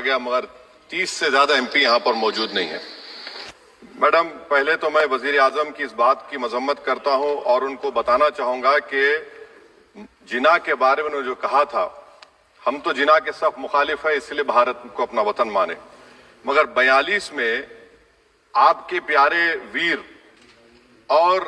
گیا مگر 30 سے زیادہ ایم پی یہاں پر موجود نہیں ہیں۔ میڈم، پہلے تو میں وزیر اعظم کی اس بات کی مذمت کرتا ہوں اور ان کو بتانا چاہوں گا کہ جنا کے بارے میں انہوں نے جو کہا تھا، ہم تو جنا کے سخت مخالف ہیں، اس لیے بھارت کو اپنا وطن مانے، مگر 42 میں آپ کے پیارے ویر اور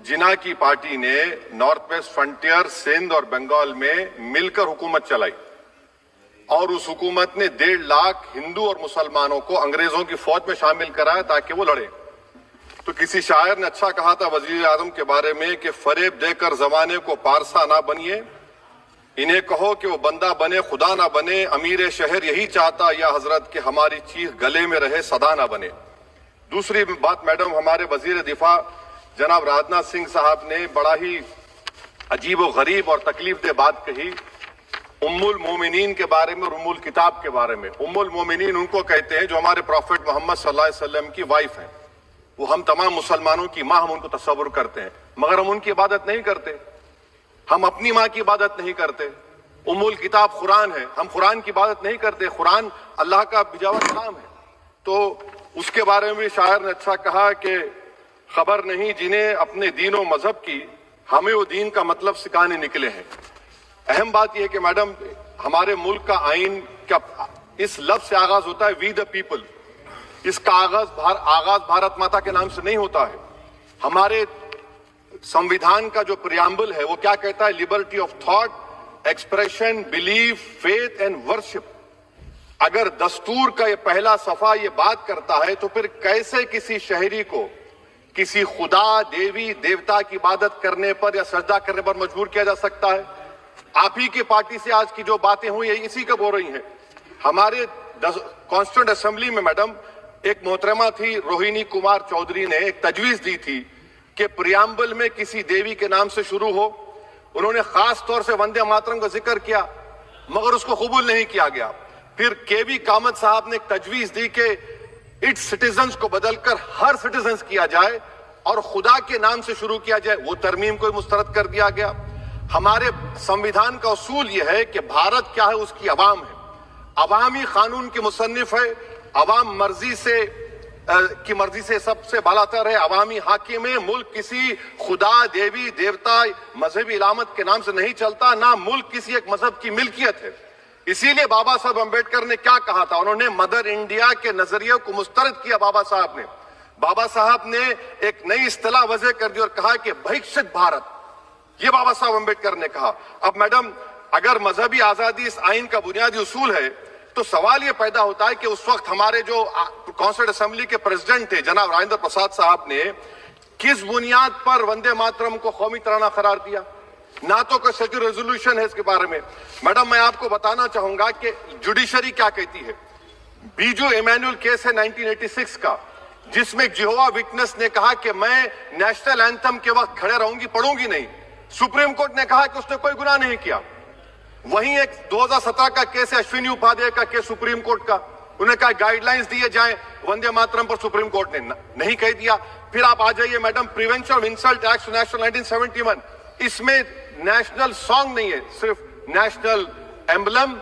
جنا کی پارٹی نے نارتھ ویسٹ فرنٹیئر، سندھ اور بنگال میں مل کر حکومت چلائی اور اس حکومت نے 1.5 لاکھ ہندو اور مسلمانوں کو انگریزوں کی فوج میں شامل کرایا تاکہ وہ لڑے۔ تو کسی شاعر نے اچھا کہا تھا وزیر اعظم کے بارے میں کہ فریب دے کر زمانے کو پارسا نہ بنیے، انہیں کہو کہ وہ بندہ بنے خدا نہ بنے، امیر شہر یہی چاہتا یا حضرت کہ ہماری چیخ گلے میں رہے صدا نہ بنے۔ دوسری بات میڈم، ہمارے وزیر دفاع جناب راجناتھ سنگھ صاحب نے بڑا ہی عجیب و غریب اور تکلیف دہ بات کہی ام المومنین کے بارے میں اور ام الکتاب کے بارے میں۔ ام المومنین ان کو کہتے ہیں جو ہمارے پروفٹ محمد صلی اللہ علیہ وسلم کی وائف ہیں، وہ ہم تمام مسلمانوں کی ماں، ہم ان کو تصور کرتے ہیں، مگر ہم ان کی عبادت نہیں کرتے، ہم اپنی ماں کی عبادت نہیں کرتے۔ ام الکتاب قرآن ہے، ہم قرآن کی عبادت نہیں کرتے، قرآن اللہ کا بھیجا ہوا کلام ہے۔ تو اس کے بارے میں شاعر نے اچھا کہا کہ خبر نہیں جنہیں اپنے دین و مذہب کی، ہمیں وہ دین کا مطلب سکھانے نکلے ہیں۔ اہم بات یہ ہے کہ میڈم، ہمارے ملک کا آئین کا اس لفظ سے آغاز ہوتا ہے وی دا پیپل، اس کا آغاز بھارت ماتا کے نام سے نہیں ہوتا ہے۔ ہمارے سمویدھان کا جو پریامبل ہے وہ کیا کہتا ہے؟ Liberty of thought, expression, belief, faith and worship. اگر دستور کا یہ پہلا صفحہ یہ بات کرتا ہے تو پھر کیسے کسی شہری کو کسی خدا، دیوی، دیوتا کی عبادت کرنے پر یا سجدہ کرنے پر مجبور کیا جا سکتا ہے؟ آپ ہی کی پارٹی سے آج کی جو باتیں ہوئی ہیں اسی کا بول رہی ہیں۔ ہمارے کانسٹیٹیوئنٹ اسمبلی میں میڈم ایک محترمہ تھی روہنی کمار چودھری نے ایک تجویز دی تھی کہ پریامبل میں کسی دیوی کے نام سے شروع ہو۔ انہوں نے خاص طور سے وندے ماترم کا ذکر کیا مگر اس کو قبول نہیں کیا گیا۔ پھر کے وی کامت صاحب نے ایک تجویز دی کہ اٹس سٹیزنز کو بدل کر ہر سٹیزنز کیا جائے اور خدا کے نام سے شروع کیا جائے، وہ ترمیم کو مسترد کر دیا گیا۔ ہمارے سمویدھان کا اصول یہ ہے کہ بھارت کیا ہے؟ اس کی عوام ہے، عوامی قانون کی مصنف ہے، عوام کی مرضی سے سب سے بالاتر ہے، عوامی حاکم ہے۔ ملک کسی خدا، دیوی، دیوتا، مذہبی علامت کے نام سے نہیں چلتا، نہ ملک کسی ایک مذہب کی ملکیت ہے۔ اسی لیے بابا صاحب امبیڈکر نے کیا کہا تھا؟ انہوں نے مدر انڈیا کے نظریے کو مسترد کیا۔ بابا صاحب نے ایک نئی اصطلاح وضع کر دی اور کہا کہ بھکشت بھارت، یہ بابا صاحب امبیڈکر نے کہا۔ اب میڈم، اگر مذہبی آزادی اس آئین کا بنیادی اصول ہے تو سوال یہ پیدا ہوتا ہے کہ اس وقت ہمارے جو کانسٹیٹیوئنٹ اسمبلی کے پریزیڈنٹ تھے جناب راجندر پرساد صاحب نے کس بنیاد پر وندے ماترم کو قومی ترانہ قرار دیا؟ نہ تو کوئی سیکولر ریزولوشن ہے اس کے بارے میں۔ میڈم، میں آپ کو بتانا چاہوں گا کہ جوڈیشری کیا کہتی ہے۔ بیجو ایمینول کیس ہے 1986 کا، جس میں جیہوا وٹنس نے کہا کہ میں نیشنل اینتھم کے وقت کھڑے رہوں گی، پڑھوں گی نہیں۔ سپریم کورٹ نے کہا کہ اس نے کوئی گناہ نہیں کیا۔ وہیں ایک 2017 کا کیس ہے اشونی اپادھیائے کا کیس سپریم کورٹ کا، انہوں نے کہا گائیڈ لائنز دیے جائیں وندے ماترم پر، سپریم کورٹ نے نہیں کہہ دیا۔ پھر آپ آ جائیے madam, prevention of insult act national 1971، اس میں نیشنل سانگ نہیں ہے، صرف نیشنل ایمبلم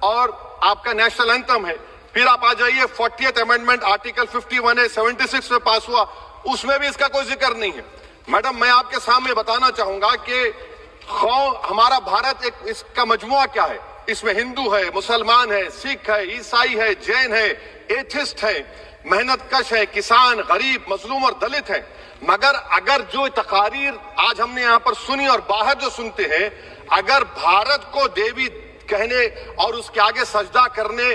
اور آپ کا نیشنل اینتھم ہے۔ پھر آپ آ جائیے 40th امینڈمنٹ آرٹیکل 51 ہے 76 میں پاس ہوا، اس میں بھی اس کا کوئی ذکر نہیں ہے۔ میڈم، میں آپ کے سامنے بتانا چاہوں گا کہ ہمارا بھارت ایک اس کا مجموعہ کیا ہے، اس میں ہندو ہے، مسلمان ہے، سکھ ہے، عیسائی ہے، جین ہے، ایتھسٹ ہے، محنت کش ہے، کسان، غریب، مظلوم اور دلت ہیں۔ مگر اگر جو تقاریر آج ہم نے یہاں پر سنی اور باہر جو سنتے ہیں، اگر بھارت کو دیوی کہنے اور اس کے آگے سجدہ کرنے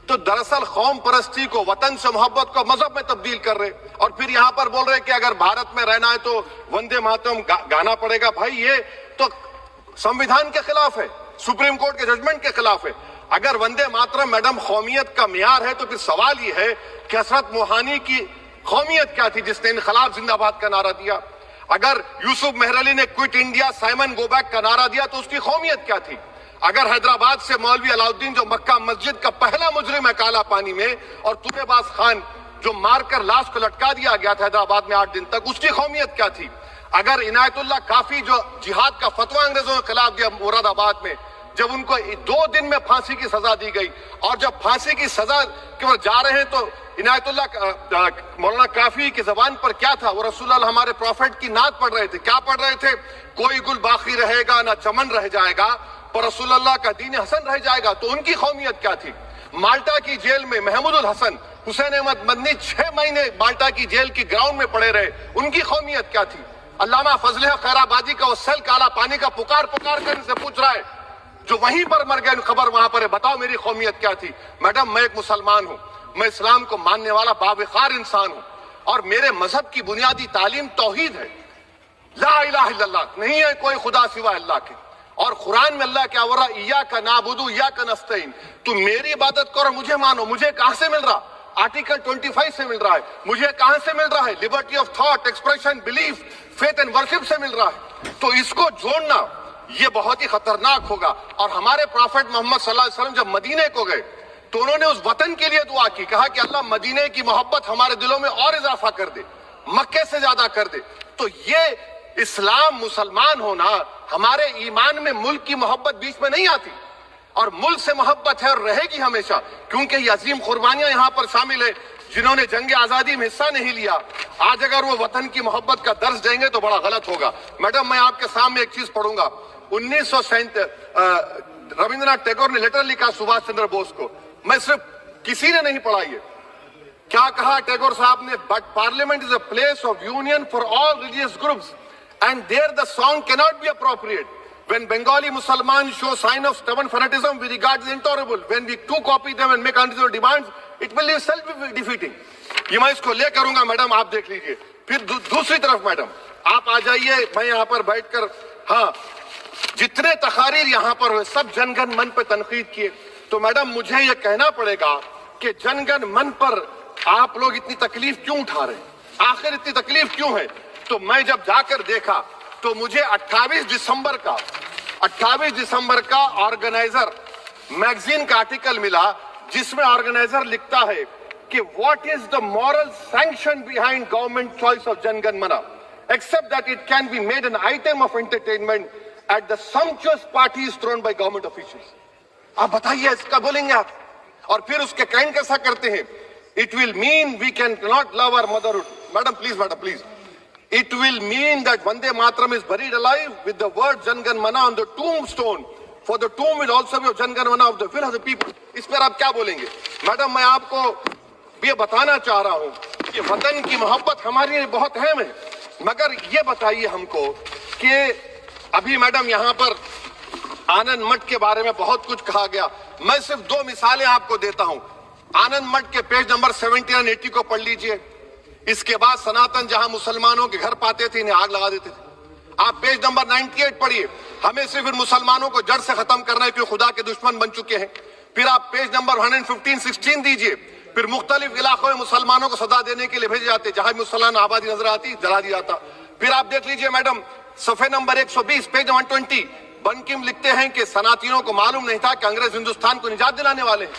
تو دراصل قوم پرستی کو، وطن سے محبت کو مذہب میں تبدیل کر رہے، اور پھر یہاں پر بول رہے کہ اگر بھارت میں رہنا ہے تو وندے ماترم گانا پڑے گا۔ بھائی، یہ تو سمویدھان کے خلاف ہے، سپریم کورٹ کے ججمنٹ کے خلاف ہے۔ اگر وندے ماترم میڈم قومیت کا معیار ہے تو پھر سوال یہ ہے کہ حضرت موہانی کی قومیت کیا تھی جس نے انقلاب زندہ باد کا نعرہ دیا؟ اگر یوسف مہر علی نے quit India Simon go back کا نعرہ دیا تو اس کی قومیت کیا تھی؟ اگر حیدرآباد سے مولوی علاؤدین جو مکہ مسجد کا پہلا مجرم ہے کالا پانی میں، اور طوبے باز خان جو مار کر لاش کو لٹکا دیا گیا تھا حیدرآباد میں 8 دن تک، اس کی قومیت کیا تھی؟ اگر عنایت اللہ کافی جو جہاد کا فتویٰ انگریزوں کے خلاف دیا مراد آباد میں، جب ان کو 2 دن میں پھانسی کی سزا دی گئی، اور جب پھانسی کی سزا کے اوپر جا رہے ہیں تو عنایت اللہ مولانا کافی کی زبان پر کیا تھا؟ وہ رسول اللہ ہمارے پروفیٹ کی نعت پڑھ رہے تھے. کیا پڑھ رہے تھے؟ کوئی گل باقی رہے گا نہ چمن رہ جائے گا، پر رسول اللہ کا دین حسن رہ جائے گا. تو ان کی قومیت کیا تھی؟ مالٹا کی جیل میں محمود الحسن، حسین احمد مدنی 6 مہینے مالٹا کی جیل کی گراؤنڈ میں پڑے رہے. ان کی قومیت کیا تھی؟ علامہ فضل حق خیر آبادی کا وہ سیل کالا پانی کا پکار کر ان سے پوچھ رہا ہے جو وہیں پر مر گئے، خبر وہاں پر ہے، بتاؤ میری قومیت کیا تھی؟ میڈم میں ایک مسلمان ہوں، میں اسلام کو ماننے والا باوقار انسان ہوں، اور میرے مذہب کی بنیادی تعلیم توحید ہے. لا الہ الا اللہ، نہیں ہے کوئی خدا سوا اللہ کے. اور قرآن میں اللہ کیا ورا ایاک نعبد ایاک نستعین، تم میری عبادت کرو مجھے مانو. مجھے کہاں سے مل رہا؟ آرٹیکل 25 سے مل رہا ہے. مجھے کہاں سے مل رہا ہے؟ Liberty of thought, expression, belief, faith and worship سے مل رہا ہے. تو اس کو جوڑنا یہ بہت ہی خطرناک ہوگا. اور ہمارے پروفیٹ محمد صلی اللہ علیہ وسلم جب مدینے کو گئے تو انہوں نے اس وطن کے لیے دعا کی، کہا کہ اللہ مدینے کی محبت ہمارے دلوں میں اور اضافہ کر دے، مکے سے زیادہ کر دے. تو یہ اسلام مسلمان ہونا، ہمارے ایمان میں ملک کی محبت بیچ میں نہیں آتی، اور ملک سے محبت ہے اور رہے گی ہمیشہ، کیونکہ یہ عظیم قربانیاں یہاں پر شامل ہے. جنہوں نے جنگ آزادی میں حصہ نہیں لیا، آج اگر وہ وطن کی محبت کا درس دیں گے تو بڑا غلط ہوگا. میڈم میں آپ کے سامنے ایک چیز پڑھوں گا. 1937 رابندر ناتھ ٹیگور نے لیٹر لکھا سبھاش چندر بوس کو. میں صرف کسی نے نہیں پڑھا. یہ کیا کہا ٹیگور صاحب نے؟ But parliament is a place of union for all religious groups and there the song کی not be appropriate. When Bengali Muslims show sign of stubborn fanatism, we regard it intolerable. When we too copy them and make unreasonable demands, it will be self-defeating. یہ میں اس کو لے کروں گا madam, آپ دیکھ لیجئے. پھر دوسری طرف میڈم آپ آ جائیے. میں یہاں پر بیٹھ کر جتنے تقاریر یہاں پر ہوئے سب جن گن من پہ تنقید کیے. تو میڈم مجھے یہ کہنا پڑے گا کہ جن گن من پر آپ لوگ اتنی تکلیف کیوں اٹھا رہے ہیں؟ آخر اتنی تکلیف کیوں ہے؟ تو میں جب جا کر دیکھا تو مجھے 28 دسمبر کا آرگنائزر میگزین کا آرٹیکل ملا، جس میں آرگنائزر لکھتا ہے کہ what is the moral sanction behind government choice of gin gun man accept that it can be made an item of entertainment at the sumptuous parties thrown by government officials. آپ بتائیے اس کا بولیں گے آپ؟ اور پھر اس کے کینڈ کیسا کرتے ہیں؟ It will mean we can not love our motherhood. Madam please. It will mean that Vande Mataram is buried alive with the word Jan Gan Mana on the tombstone. For the tomb will also be of Jan Gan Mana of the will of the people. اس پر آپ کیا بولیں گے؟ Madam میں آپ کو یہ بتانا چاہ رہا ہوں کہ وطن کی محبت ہمارے لیے بہت اہم ہے. مگر یہ بتائیے ہم کو کہ ابھی میڈم یہاں پر آنند مٹھ کے بارے میں بہت کچھ کہا گیا. میں صرف 2 مثالیں آپ کو دیتا ہوں. آنند مٹھ کے پیج نمبر 70 اور 80 کو پڑھ لیجئے. اس کے بعد سناتن جہاں مسلمانوں کے گھر پاتے تھے انہیں آگ لگا دیتے تھے. آپ پیج نمبر 98 پڑھیے. ہمیں صرف ان مسلمانوں کو جڑ سے ختم کرنا ہے کیونکہ خدا کے دشمن بن چکے ہیں. پھر آپ پیج نمبر 115-16 دیجئے. پھر مختلف علاقوں میں مسلمانوں کو سزا دینے کے لیے بھیجے جاتے، جہاں مسلمان آبادی نظر آتی جلا دیا جاتا. پھر آپ دیکھ لیجئے میڈم صفحے نمبر 120 پیج 120 بنکم لکھتے ہیں کہ صنعتیوں کو معلوم نہیں تھا کہ انگریز ہندوستان کو نجات دلانے والے ہیں.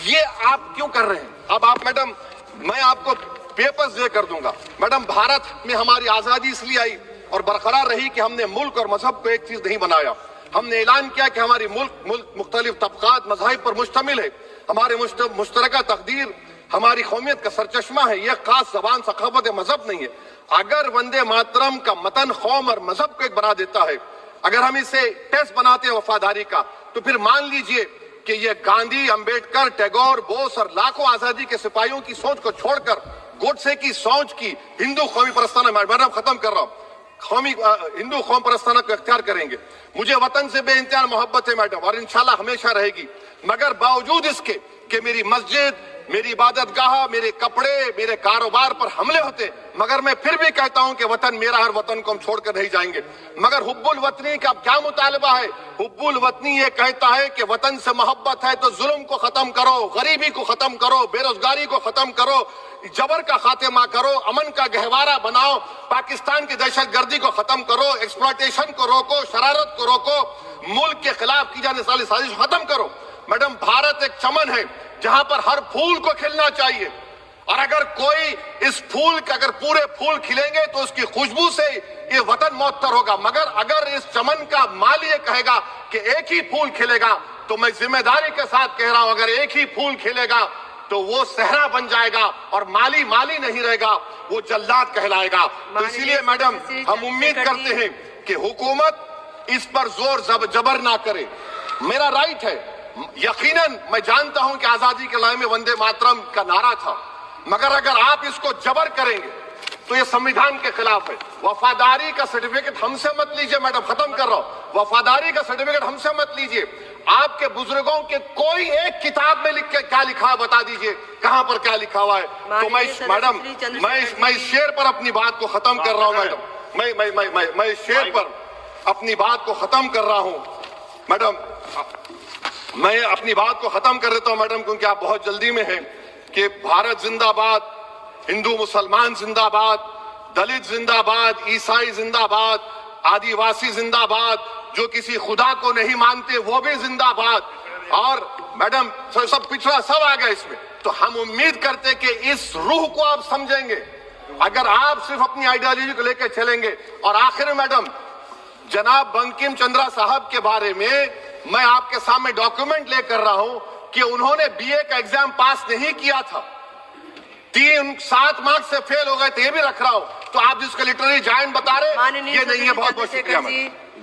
یہ آپ کیوں کر رہے ہیں؟ اب آپ میڈم میں آپ کو پیپرز دے کر دوں گا. میڈم بھارت میں ہماری آزادی اس لیے آئی اور برقرار رہی کہ ہم نے ملک اور مذہب کو ایک چیز نہیں بنایا. ہم نے اعلان کیا کہ ہماری ملک مختلف طبقات مذاہب پر مشتمل ہے. ہمارے مشترکہ تقدیر ہماری قومیت کا سرچشمہ ہے. یہ خاص زبان ثقافت مذہب نہیں ہے. اگر وندے ماترم کا متن قوم اور مذہب کو ایک بنا دیتا ہے، اگر ہم اسے ٹیسٹ بناتے ہیں وفاداری کا، تو پھر مان لیجئے کہ یہ گاندھی، امبیڈکر، ٹیگور، بوس اور لاکھوں آزادی کے سپاہیوں کی سوچ کو چھوڑ کر گوڈسے کی سوچ کی ہندو قومی پرستانہ، میڈم ختم کر رہا ہوں، ہندو قوم پرستانہ کو اختیار کریں گے. مجھے وطن سے بے انتہا محبت ہے میڈم، اور انشاءاللہ ہمیشہ رہے گی. مگر باوجود اس کے کہ میری مسجد، میری عبادت گاہ، میرے کپڑے، میرے کاروبار پر حملے ہوتے، مگر میں پھر بھی کہتا ہوں کہ وطن میرا، ہر وطن کو ہم چھوڑ کر نہیں جائیں گے. مگر حب الوطنی کا کیا مطالبہ ہے؟ حب الوطنی یہ کہتا ہے کہ وطن سے محبت ہے تو ظلم کو ختم کرو، غریبی کو ختم کرو، بے روزگاری کو ختم کرو، جبر کا خاتمہ کرو، امن کا گہوارہ بناؤ، پاکستان کی دہشت گردی کو ختم کرو، ایکسپلائٹیشن کو روکو، شرارت کو روکو، ملک کے خلاف کی جانے والی سازش ختم کرو. میڈم بھارت ایک چمن ہے جہاں پر ہر پھول کو کھلنا چاہیے، اور اگر کوئی اس پھول کا اگر پورے پھول کھلیں گے تو اس کی خوشبو سے یہ وطن معطر ہوگا، مگر اگر اس چمن کا مالی یہ کہے گا کہ ایک ہی پھول کھلے گا تو میں ذمہ داری کے ساتھ کہہ رہا ہوں اگر ایک ہی پھول کھلے گا تو وہ صحرا بن جائے گا اور مالی نہیں رہے گا، وہ جلاد کہلائے گا۔ تو اسی لیے میڈم ہم امید کرتے ہیں کہ حکومت اس پر زور جبر نہ کرے، میرا رائٹ ہے۔ یقیناً میں جانتا ہوں کہ آزادی کے لڑائی میں وندے ماترم کا نعرہ تھا، مگر اگر آپ اس کو جبر کریں گے تو یہ سمویدھان کے خلاف ہے۔ وفاداری کا سرٹیفکیٹ ہم سے مت لیجئے، میڈم ختم کر رہا ہوں، وفاداری کا سرٹیفکیٹ ہم سے مت لیجئے۔ آپ کے بزرگوں کے کوئی ایک کتاب میں لکھ کے کیا لکھا ہے بتا دیجئے، کہاں پر کیا لکھا ہوا ہے۔ تو میڈم میں اس شعر پر اپنی بات کو ختم کر رہا ہوں میڈم، میں اس شعر پر اپنی بات کو ختم کر رہا ہوں میڈم، میں اپنی بات کو ختم کر دیتا ہوں میڈم، کیونکہ آپ بہت جلدی میں ہیں۔ کہ بھارت زندہ باد، ہندو مسلمان زندہ باد، دلت زندہ باد، عیسائی زندہ باد، آدیواسی زندہ باد، جو کسی خدا کو نہیں مانتے وہ بھی زندہ باد، اور میڈم سب پچھڑا سب آ گیا اس میں۔ تو ہم امید کرتے کہ اس روح کو آپ سمجھیں گے اگر آپ صرف اپنی آئیڈیالوجی کو لے کے چلیں گے۔ اور آخر میں میڈم جناب بنکم چندرا صاحب کے بارے میں میں آپ کے سامنے ڈاکیومنٹ لے کر رہا ہوں کہ انہوں نے بی اے کا ایگزام پاس نہیں کیا تھا، 7 مارکس سے فیل ہو گئے تھے، یہ بھی رکھ رہا ہوں۔ تو آپ جس کا لٹریری جائنٹ بتا رہے یہ نہیں ہے۔ بہت بہت شکریہ۔